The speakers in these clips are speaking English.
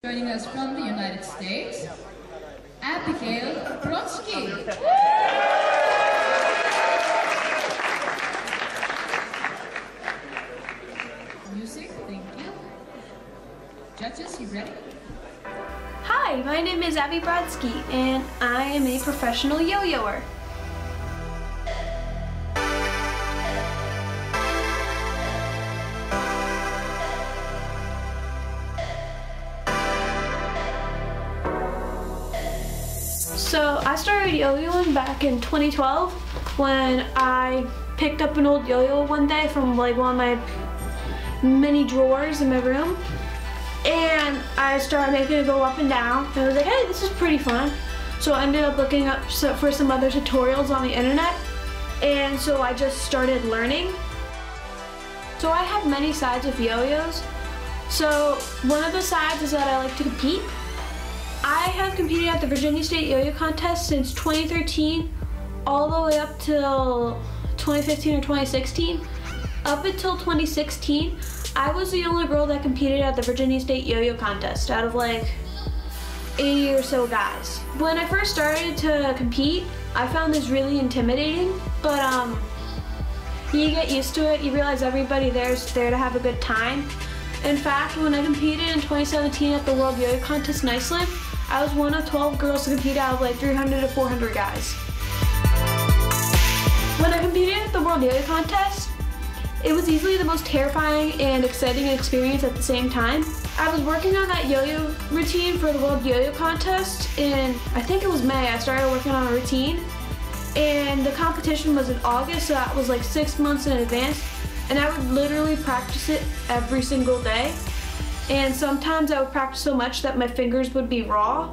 Joining us from the United States, Brodsky. Music, thank you. Judges, you ready? Hi, my name is Brodsky, and I am a professional yo-yoer. So I started yo-yoing back in 2012 when I picked up an old yo-yo one day from like one of my many drawers in my room, and I started making it go up and down, and I was like, hey, this is pretty fun. So I ended up looking up for some other tutorials on the internet, and so I just started learning. So I have many sides of yo-yos. So one of the sides is that I like to compete. I have competed at the Virginia State Yo-Yo Contest since 2013 all the way up till 2015 or 2016. Up until 2016, I was the only girl that competed at the Virginia State Yo-Yo Contest out of like 80 or so guys. When I first started to compete, I found this really intimidating, but you get used to it. You realize everybody there is there to have a good time. In fact, when I competed in 2017 at the World Yo-Yo Contest in Iceland, I was one of 12 girls to compete out of like 300 to 400 guys. When I competed at the World Yo-Yo Contest, it was easily the most terrifying and exciting experience at the same time. I was working on that yo-yo routine for the World Yo-Yo Contest in, I think it was May. I started working on a routine, and the competition was in August, so that was like 6 months in advance, and I would literally practice it every single day. And sometimes I would practice so much that my fingers would be raw.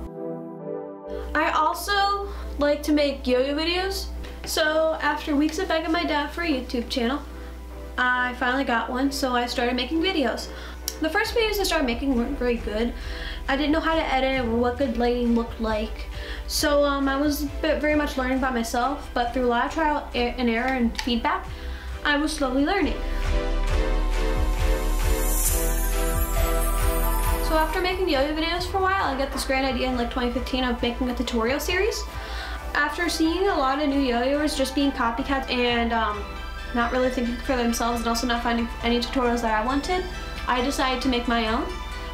I also like to make yo-yo videos. So after weeks of begging my dad for a YouTube channel, I finally got one, so I started making videos. The first videos I started making weren't very good. I didn't know how to edit or what good lighting looked like. So I was very much learning by myself, but through a lot of trial and error and feedback, I was slowly learning. So after making yo-yo videos for a while, I got this great idea in like 2015 of making a tutorial series. After seeing a lot of new yo-yoers just being copycats and not really thinking for themselves and also not finding any tutorials that I wanted, I decided to make my own.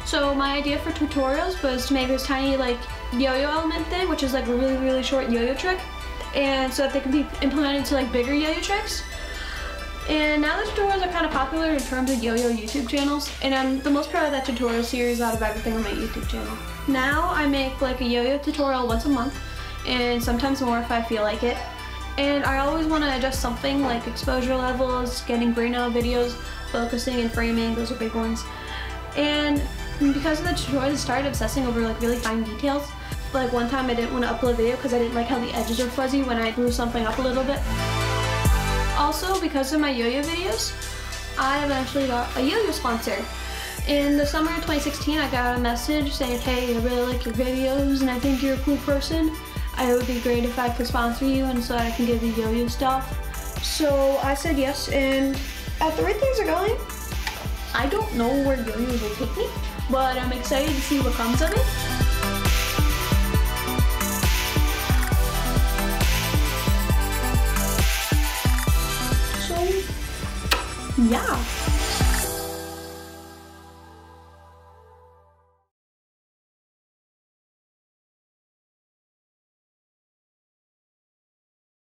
So my idea for tutorials was to make this tiny like yo-yo element thing, which is like a really, really short yo-yo trick, and so that they can be implemented into like bigger yo-yo tricks. And now the tutorials are kind of popular in terms of yo-yo YouTube channels, and I'm the most proud of that tutorial series out of everything on my YouTube channel. Now I make like a yo-yo tutorial once a month, and sometimes more if I feel like it. And I always want to adjust something like exposure levels, getting brain out videos, focusing and framing, those are big ones. And because of the tutorials, I started obsessing over like really fine details. Like one time I didn't want to upload a video because I didn't like how the edges are fuzzy when I blew something up a little bit. Also, because of my yo-yo videos, I eventually got a yo-yo sponsor. In the summer of 2016, I got a message saying, hey, I really like your videos and I think you're a cool person. It would be great if I could sponsor you and so that I can give you yo-yo stuff. So I said yes, and at the rate things are going, I don't know where yo-yos will take me, but I'm excited to see what comes of it. So, yeah.